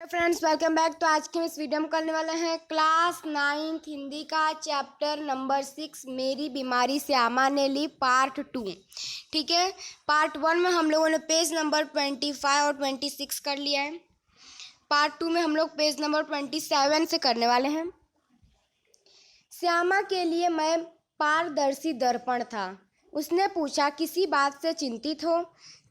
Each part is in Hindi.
Friends welcome back. तो आज के इस वीडियो में करने वाले हैं क्लास 9th हिंदी का चैप्टर नंबर 6 मेरी बीमारी श्यामा ने ली पार्ट 2। ठीक है, पार्ट 1 में हम लोगों ने पेज नंबर 25 और 26 कर लिया है। पार्ट 2 में हम लोग पेज नंबर 27 से करने वाले हैं। श्यामा के लिए मैं पारदर्शी दर्पण था। उसने पूछा, किसी बात से चिंतित हो?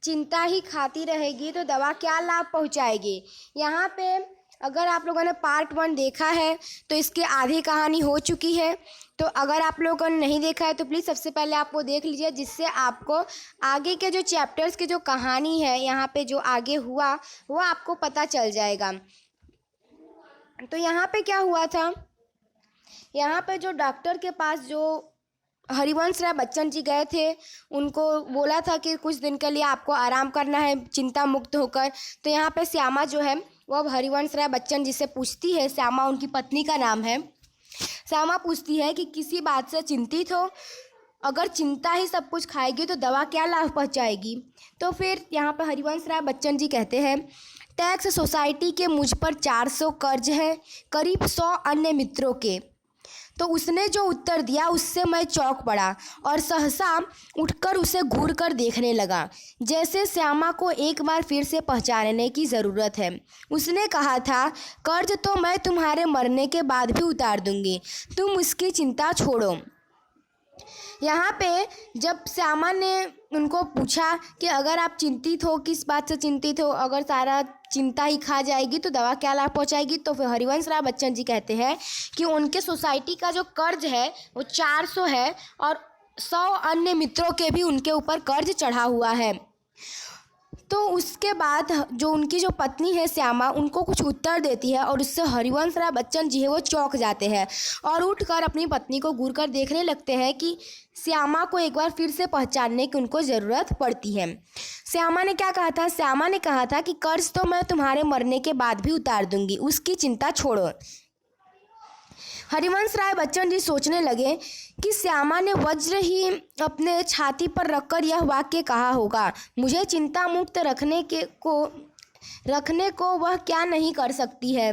चिंता ही खाती रहेगी तो दवा क्या लाभ पहुंचाएगी? यहाँ पे अगर आप लोगों ने पार्ट 1 देखा है तो इसकी आधी कहानी हो चुकी है। तो अगर आप लोगों ने नहीं देखा है तो प्लीज़ सबसे पहले आप वो देख लीजिए, जिससे आपको आगे के जो चैप्टर्स की जो कहानी है यहाँ पे जो आगे हुआ वो आपको पता चल जाएगा। तो यहाँ पे क्या हुआ था, यहाँ पे जो डॉक्टर के पास जो हरिवंश राय बच्चन जी गए थे, उनको बोला था कि कुछ दिन के लिए आपको आराम करना है चिंता मुक्त होकर। तो यहाँ पे श्यामा जो है वो अब हरिवंश राय बच्चन जी से पूछती है। श्यामा उनकी पत्नी का नाम है। श्यामा पूछती है कि किसी बात से चिंतित हो? अगर चिंता ही सब कुछ खाएगी तो दवा क्या लाभ पहुँचाएगी? तो फिर यहाँ पर हरिवंश राय बच्चन जी कहते हैं, टैक्स सोसाइटी के मुझ पर 400 कर्ज है, करीब 100 अन्य मित्रों के। तो उसने जो उत्तर दिया उससे मैं चौंक पड़ा और सहसा उठकर उसे घूर कर देखने लगा, जैसे श्यामा को एक बार फिर से पहचानने की ज़रूरत है। उसने कहा था, कर्ज तो मैं तुम्हारे मरने के बाद भी उतार दूंगी, तुम उसकी चिंता छोड़ो। यहाँ पे जब श्यामा ने उनको पूछा कि अगर आप चिंतित हो, किस बात से चिंतित हो? अगर सारा चिंता ही खा जाएगी तो दवा क्या लाभ पहुँचाएगी? तो फिर हरिवंश राय बच्चन जी कहते हैं कि उनके सोसाइटी का जो कर्ज है वो 400 है और 100 अन्य मित्रों के भी उनके ऊपर कर्ज चढ़ा हुआ है। तो उसके बाद जो उनकी जो पत्नी है श्यामा, उनको कुछ उत्तर देती है और उससे हरिवंश राय बच्चन जी है वो चौंक जाते हैं और उठकर अपनी पत्नी को घूर कर देखने लगते हैं कि श्यामा को एक बार फिर से पहचानने की उनको ज़रूरत पड़ती है। श्यामा ने क्या कहा था? श्यामा ने कहा था कि कर्ज तो मैं तुम्हारे मरने के बाद भी उतार दूंगी, उसकी चिंता छोड़ो। हरिवंश राय बच्चन जी सोचने लगे कि श्यामा ने वज्र ही अपने छाती पर रखकर यह वाक्य कहा होगा, मुझे चिंता मुक्त रखने को वह क्या नहीं कर सकती है।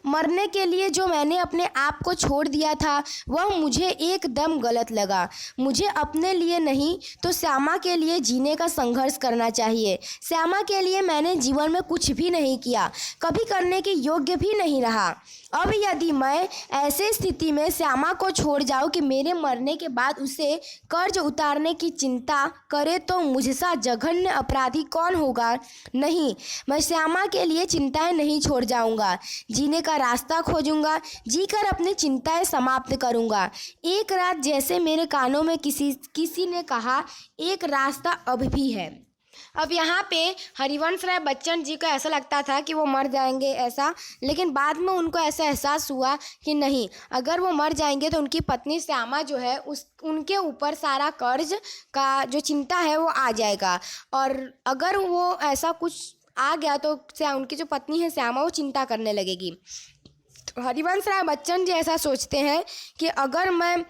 मरने के लिए जो मैंने अपने आप को छोड़ दिया था वह मुझे एकदम गलत लगा। मुझे अपने लिए नहीं तो श्यामा के लिए जीने का संघर्ष करना चाहिए। श्यामा के लिए मैंने जीवन में कुछ भी नहीं किया, कभी करने के योग्य भी नहीं रहा। अब यदि मैं ऐसे स्थिति में श्यामा को छोड़ जाऊं कि मेरे मरने के बाद उसे कर्ज उतारने की चिंता करे तो मुझसे जघन्य अपराधी कौन होगा? नहीं, मैं श्यामा के लिए चिंताएं नहीं छोड़ जाऊंगा, जीने का रास्ता खोजूंगा, जीकर अपनी चिंताएं समाप्त करूंगा। एक रात जैसे मेरे कानों में किसी ने कहा, एक रास्ता अब भी है। अब यहाँ पे हरिवंश राय बच्चन जी को ऐसा लगता था कि वो मर जाएंगे ऐसा, लेकिन बाद में उनको ऐसा एहसास हुआ कि नहीं, अगर वो मर जाएंगे तो उनकी पत्नी श्यामा जो है उनके ऊपर सारा कर्ज का जो चिंता है वो आ जाएगा, और अगर वो ऐसा कुछ आ गया तो उनकी जो पत्नी है श्यामा वो चिंता करने लगेगी। तो हरिवंश राय बच्चन जी ऐसा सोचते हैं कि अगर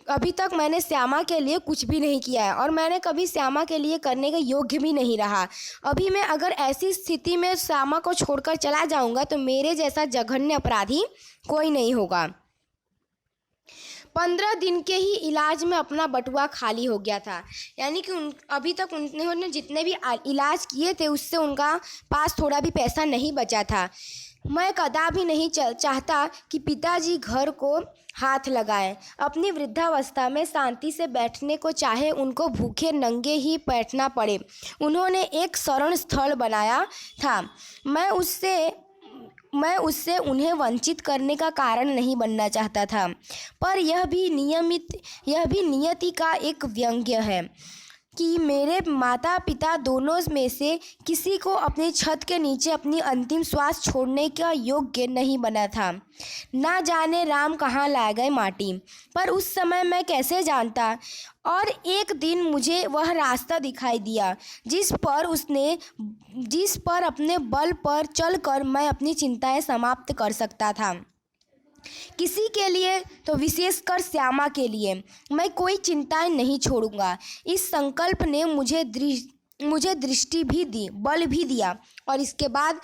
अभी तक मैंने श्यामा के लिए कुछ भी नहीं किया है और मैंने कभी श्यामा के लिए करने के योग्य भी नहीं रहा, अभी मैं अगर ऐसी स्थिति में श्यामा को छोड़कर चला जाऊंगा तो मेरे जैसा जघन्य अपराधी कोई नहीं होगा। 15 दिन के ही इलाज में अपना बटुआ खाली हो गया था, यानी कि अभी तक उन्होंने जितने भी इलाज किए थे उससे उनका पास थोड़ा भी पैसा नहीं बचा था। मैं कदापि नहीं चाहता कि पिताजी घर को हाथ लगाएं। अपनी वृद्धावस्था में शांति से बैठने को चाहे उनको भूखे नंगे ही बैठना पड़े। उन्होंने एक शरण स्थल बनाया था। मैं उससे उन्हें वंचित करने का कारण नहीं बनना चाहता था, पर यह भी नियति का एक व्यंग्य है कि मेरे माता पिता दोनों में से किसी को अपनी छत के नीचे अपनी अंतिम श्वास छोड़ने का योग्य नहीं बना था। ना जाने राम कहाँ ला गए माटी, पर उस समय मैं कैसे जानता? और एक दिन मुझे वह रास्ता दिखाई दिया जिस पर अपने बल पर चलकर मैं अपनी चिंताएं समाप्त कर सकता था। किसी के लिए तो विशेषकर श्यामा के लिए मैं कोई चिंताएं नहीं छोड़ूंगा। इस संकल्प ने मुझे मुझे दृष्टि भी दी, बल भी दिया। और इसके बाद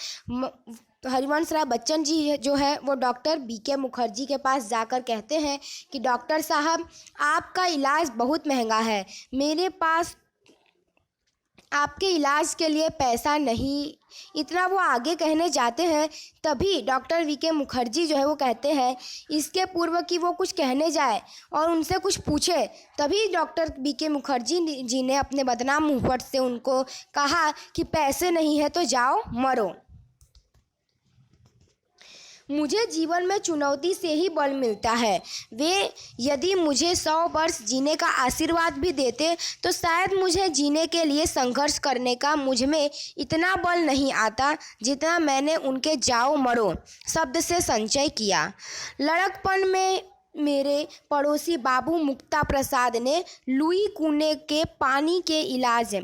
हरिवंश राय बच्चन जी जो है वो डॉक्टर बीके मुखर्जी के पास जाकर कहते हैं कि डॉक्टर साहब, आपका इलाज बहुत महंगा है, मेरे पास आपके इलाज के लिए पैसा नहीं। इतना वो आगे कहने जाते हैं, तभी डॉक्टर वीके मुखर्जी जो है वो कहते हैं, इसके पूर्व कि वो कुछ कहने जाए और उनसे कुछ पूछे, तभी डॉक्टर वीके मुखर्जी जी ने अपने बदनाम मुंहफट से उनको कहा कि पैसे नहीं है तो जाओ मरो। मुझे जीवन में चुनौती से ही बल मिलता है। वे यदि मुझे 100 वर्ष जीने का आशीर्वाद भी देते तो शायद मुझे जीने के लिए संघर्ष करने का मुझ में इतना बल नहीं आता जितना मैंने उनके जाओ मरो शब्द से संचय किया। लड़कपन में मेरे पड़ोसी बाबू मुक्ता प्रसाद ने लुई कूने के पानी के इलाज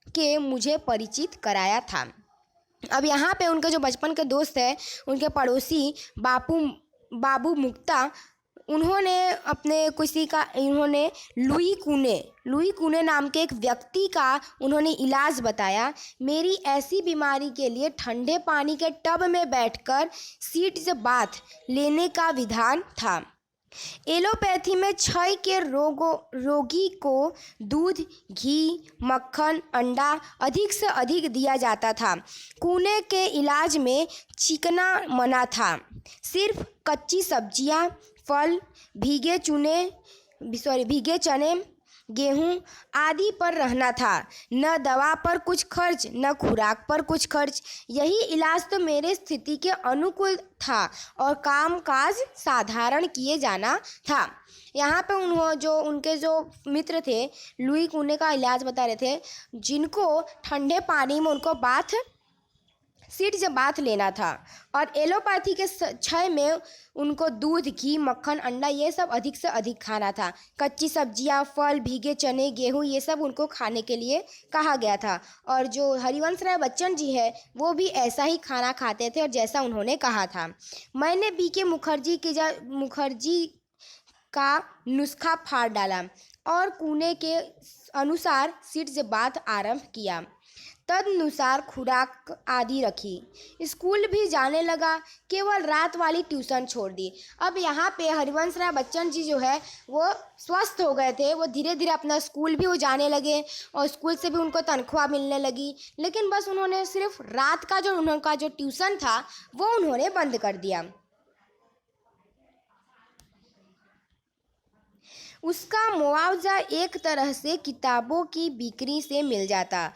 के मुझे परिचित कराया था। अब यहाँ पे उनके जो बचपन के दोस्त हैं, उनके पड़ोसी बाबू मुक्ता, उन्होंने लुई कूने नाम के एक व्यक्ति का उन्होंने इलाज बताया। मेरी ऐसी बीमारी के लिए ठंडे पानी के टब में बैठकर सीट से बाथ लेने का विधान था। एलोपैथी में क्षय के रोगी को दूध, घी, मक्खन, अंडा अधिक से अधिक दिया जाता था। कूने के इलाज में चिकना मना था। सिर्फ कच्ची सब्जियां, फल, भीगे चने, गेहूं आदि पर रहना था। न दवा पर कुछ खर्च, न खुराक पर कुछ खर्च। यही इलाज तो मेरे स्थिति के अनुकूल था और कामकाज साधारण किए जाना था। यहाँ पे उनके जो मित्र थे, लुई कूने का इलाज बता रहे थे, जिनको ठंडे पानी में उनको सीट से बाथ लेना था। और एलोपैथी के क्षय में उनको दूध, घी, मक्खन, अंडा ये सब अधिक से अधिक खाना था। कच्ची सब्जियां, फल, भीगे चने, गेहूं ये सब उनको खाने के लिए कहा गया था। और जो हरिवंश राय बच्चन जी है वो भी ऐसा ही खाना खाते थे और जैसा उन्होंने कहा था। मैंने बीके मुखर्जी का नुस्खा फाड़ डाला और कूने के अनुसार सीट से बाथ आरंभ किया। तदनुसार खुराक आदि रखी। स्कूल भी जाने लगा, केवल रात वाली ट्यूशन छोड़ दी। अब यहाँ पे हरिवंश राय बच्चन जी जो है वो स्वस्थ हो गए थे। वो धीरे धीरे अपना स्कूल भी वो जाने लगे और स्कूल से भी उनको तनख्वाह मिलने लगी। लेकिन बस उन्होंने सिर्फ रात का उनका जो ट्यूशन था वो उन्होंने बंद कर दिया। उसका मुआवजा एक तरह से किताबों की बिक्री से मिल जाता।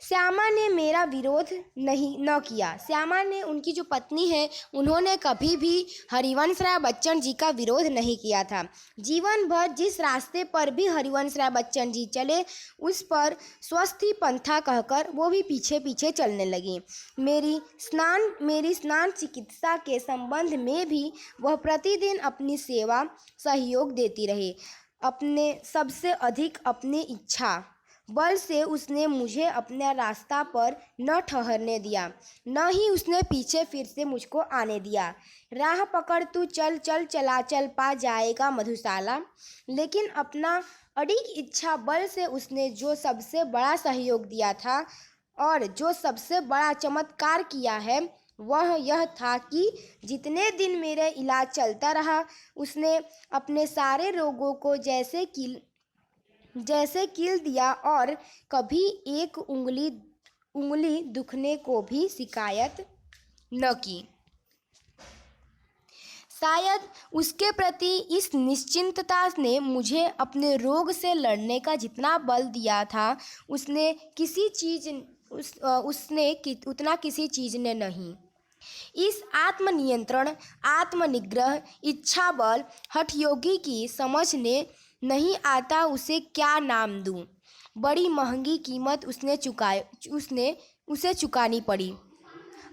श्यामा ने मेरा विरोध न किया। श्यामा ने, उनकी जो पत्नी है, उन्होंने कभी भी हरिवंश राय बच्चन जी का विरोध नहीं किया था। जीवन भर जिस रास्ते पर भी हरिवंश राय बच्चन जी चले उस पर स्वस्थी पंथा कहकर वो भी पीछे पीछे चलने लगी। मेरी स्नान चिकित्सा के संबंध में भी वह प्रतिदिन अपनी सेवा सहयोग देती रही। अपने सबसे अधिक अपनी इच्छा बल से उसने मुझे अपने रास्ता पर न ठहरने दिया, न ही उसने पीछे फिर से मुझको आने दिया। राह पकड़ तू चल पा जाएगा मधुशाला। लेकिन अपना अडिग इच्छा बल से उसने जो सबसे बड़ा सहयोग दिया था और जो सबसे बड़ा चमत्कार किया है वह यह था कि जितने दिन मेरा इलाज चलता रहा उसने अपने सारे रोगों को जैसे कील दिया और कभी एक उंगली दुखने को भी शिकायत न की। शायद उसके प्रति इस निश्चिंतता ने मुझे अपने रोग से लड़ने का जितना बल दिया था उसने उतना किसी चीज़ ने नहीं। इस आत्मनियंत्रण, आत्मनिग्रह, इच्छा बल हठयोगी की समझ ने नहीं आता उसे क्या नाम दूं। बड़ी महंगी कीमत उसे चुकानी पड़ी।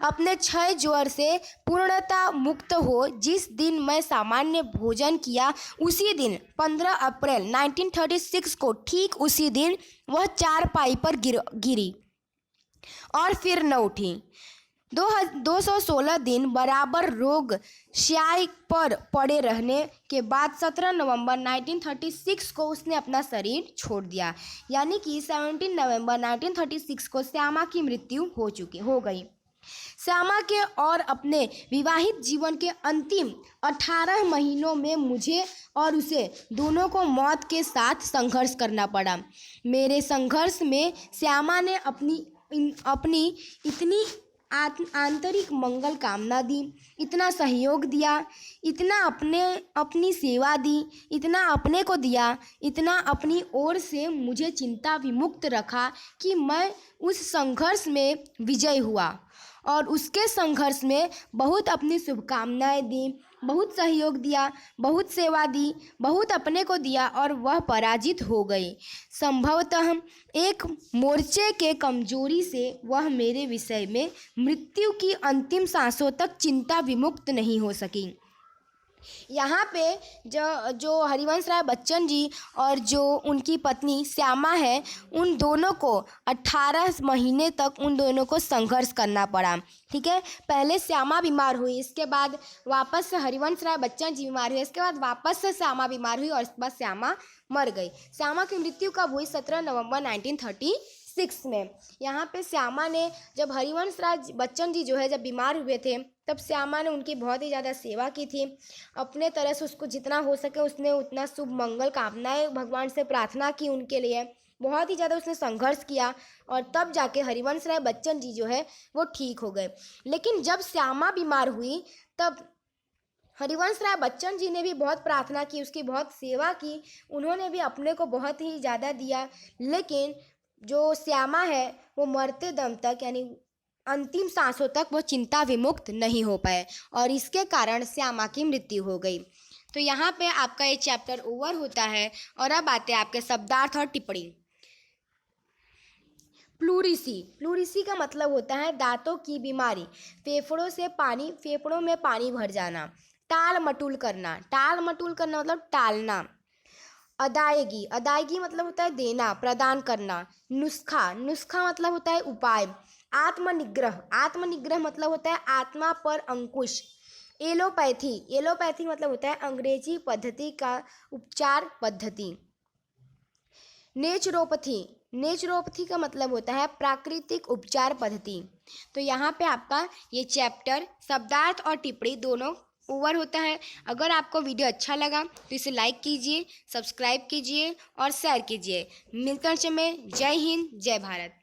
अपने क्षय ज्वर से पूर्णता मुक्त हो जिस दिन मैं सामान्य भोजन किया उसी दिन 15 अप्रैल 1936 को ठीक उसी दिन वह चारपाई पर गिरी और फिर न उठी। 216 दिन बराबर रोग स्याही पर पड़े रहने के बाद 17 नवंबर 1936 को उसने अपना शरीर छोड़ दिया। यानी कि 17 नवंबर 1936 को श्यामा की मृत्यु हो गई। श्यामा के और अपने विवाहित जीवन के अंतिम 18 महीनों में मुझे और उसे दोनों को मौत के साथ संघर्ष करना पड़ा। मेरे संघर्ष में श्यामा ने अपनी इतनी आंतरिक मंगल कामना दी, इतना सहयोग दिया, इतना अपनी सेवा दी, इतना अपने को दिया, इतना अपनी ओर से मुझे चिंता विमुक्त रखा कि मैं उस संघर्ष में विजय हुआ और उसके संघर्ष में बहुत अपनी शुभकामनाएं दी, बहुत सहयोग दिया, बहुत सेवा दी, बहुत अपने को दिया और वह पराजित हो गए। संभवतः एक मोर्चे के कमजोरी से वह मेरे विषय में मृत्यु की अंतिम सांसों तक चिंता विमुक्त नहीं हो सकी। यहाँ पे जो हरिवंश राय बच्चन जी और जो उनकी पत्नी श्यामा है, उन दोनों को 18 महीने तक उन दोनों को संघर्ष करना पड़ा। ठीक है, पहले श्यामा बीमार हुई, इसके बाद वापस से हरिवंश राय बच्चन जी बीमार हुए, इसके बाद वापस से श्यामा बीमार हुई और इसके बाद श्यामा मर गई। श्यामा की मृत्यु कब हुई? 17 नवंबर 1936 में। यहाँ पे श्यामा ने, जब हरिवंश राय बच्चन जी जो है जब बीमार हुए थे, तब श्यामा ने उनकी बहुत ही ज़्यादा सेवा की थी। अपने तरह से उसको जितना हो सके उसने उतना शुभ मंगल कामनाएं भगवान से प्रार्थना की उनके लिए, बहुत ही ज़्यादा उसने संघर्ष किया और तब जाके हरिवंश राय बच्चन जी जो है वो ठीक हो गए। लेकिन जब श्यामा बीमार हुई तब हरिवंश राय बच्चन जी ने भी बहुत प्रार्थना की, उसकी बहुत सेवा की, उन्होंने भी अपने को बहुत ही ज़्यादा दिया। लेकिन जो श्यामा है वो मरते दम तक यानी अंतिम सांसों तक वो चिंता विमुक्त नहीं हो पाए और इसके कारण श्यामा की मृत्यु हो गई। तो यहाँ पे आपका ये चैप्टर ओवर होता है और अब आते हैं आपके शब्दार्थ और टिप्पणी। प्लूरिसी का मतलब होता है दांतों की बीमारी, फेफड़ों में पानी भर जाना। टाल मटोल करना मतलब टालना। अदायगी मतलब होता है देना, प्रदान करना। नुस्खा मतलब होता है उपाय। आत्मनिग्रह मतलब होता है आत्मा पर अंकुश। एलोपैथी मतलब होता है अंग्रेजी पद्धति का उपचार पद्धति। नेचुरोपैथी का मतलब होता है प्राकृतिक उपचार पद्धति। तो यहाँ पे आपका ये चैप्टर शब्दार्थ और टिप्पणी दोनों ओवर होता है। अगर आपको वीडियो अच्छा लगा तो इसे लाइक कीजिए, सब्सक्राइब कीजिए और शेयर कीजिए। मिलते हैं में। जय हिंद, जय भारत।